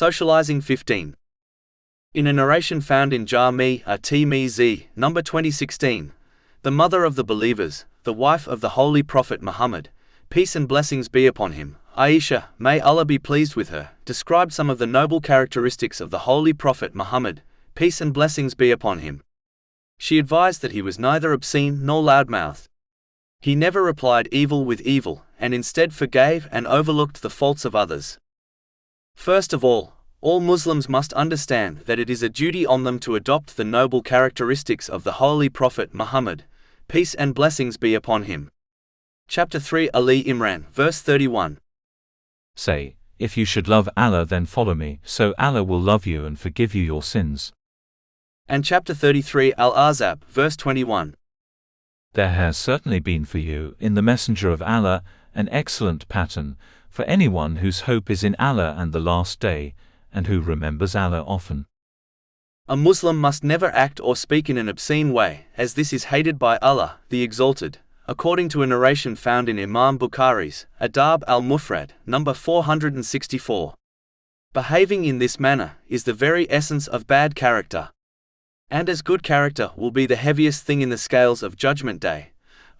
Socializing 15. In a narration found in Jami'a number 2016, the mother of the believers, the wife of the Holy Prophet Muhammad, peace and blessings be upon him, Aisha, may Allah be pleased with her, described some of the noble characteristics of the Holy Prophet Muhammad, peace and blessings be upon him. She advised that he was neither obscene nor loudmouthed. He never replied evil with evil, and instead forgave and overlooked the faults of others. First of all Muslims must understand that it is a duty on them to adopt the noble characteristics of the Holy Prophet Muhammad, peace and blessings be upon him. Chapter 3 Ali Imran, verse 31. Say, if you should love Allah then follow me, so Allah will love you and forgive you your sins. And chapter 33 Al-Ahzab, verse 21. There has certainly been for you, in the Messenger of Allah, an excellent pattern, for anyone whose hope is in Allah and the Last Day, and who remembers Allah often. A Muslim must never act or speak in an obscene way, as this is hated by Allah, the Exalted, according to a narration found in Imam Bukhari's Adab al-Mufrad, number 464. Behaving in this manner is the very essence of bad character. And as good character will be the heaviest thing in the scales of Judgment Day,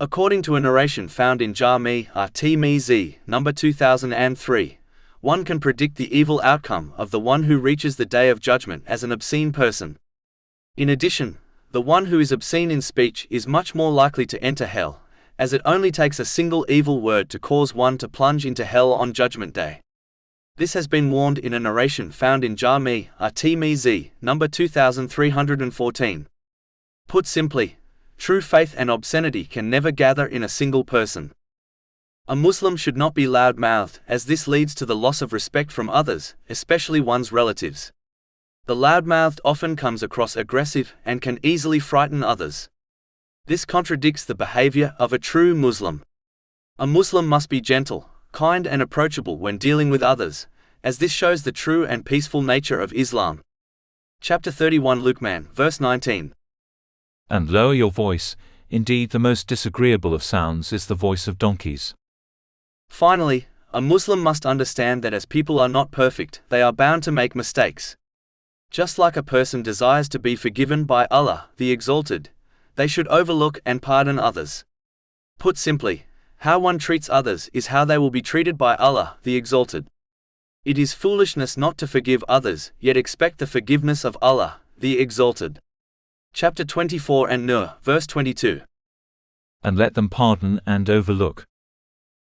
according to a narration found in Jami'a number 2003, one can predict the evil outcome of the one who reaches the Day of Judgment as an obscene person. In addition, the one who is obscene in speech is much more likely to enter hell, as it only takes a single evil word to cause one to plunge into hell on Judgment Day. This has been warned in a narration found in Jami'a number 2314. Put simply, true faith and obscenity can never gather in a single person. A Muslim should not be loud-mouthed, as this leads to the loss of respect from others, especially one's relatives. The loud-mouthed often comes across aggressive and can easily frighten others. This contradicts the behavior of a true Muslim. A Muslim must be gentle, kind and approachable when dealing with others, as this shows the true and peaceful nature of Islam. Chapter 31 Luqman, verse 19. And lower your voice, indeed the most disagreeable of sounds is the voice of donkeys. Finally, a Muslim must understand that as people are not perfect, they are bound to make mistakes. Just like a person desires to be forgiven by Allah, the Exalted, they should overlook and pardon others. Put simply, how one treats others is how they will be treated by Allah, the Exalted. It is foolishness not to forgive others, yet expect the forgiveness of Allah, the Exalted. Chapter 24 An-Nur, verse 22. And let them pardon and overlook.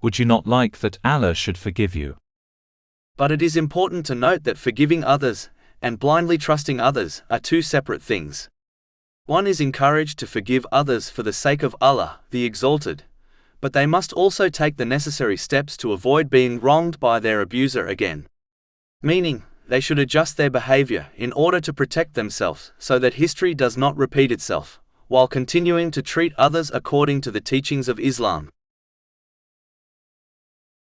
Would you not like that Allah should forgive you? But it is important to note that forgiving others and blindly trusting others are two separate things. One is encouraged to forgive others for the sake of Allah, the Exalted, but they must also take the necessary steps to avoid being wronged by their abuser again. Meaning, they should adjust their behavior in order to protect themselves so that history does not repeat itself, while continuing to treat others according to the teachings of Islam.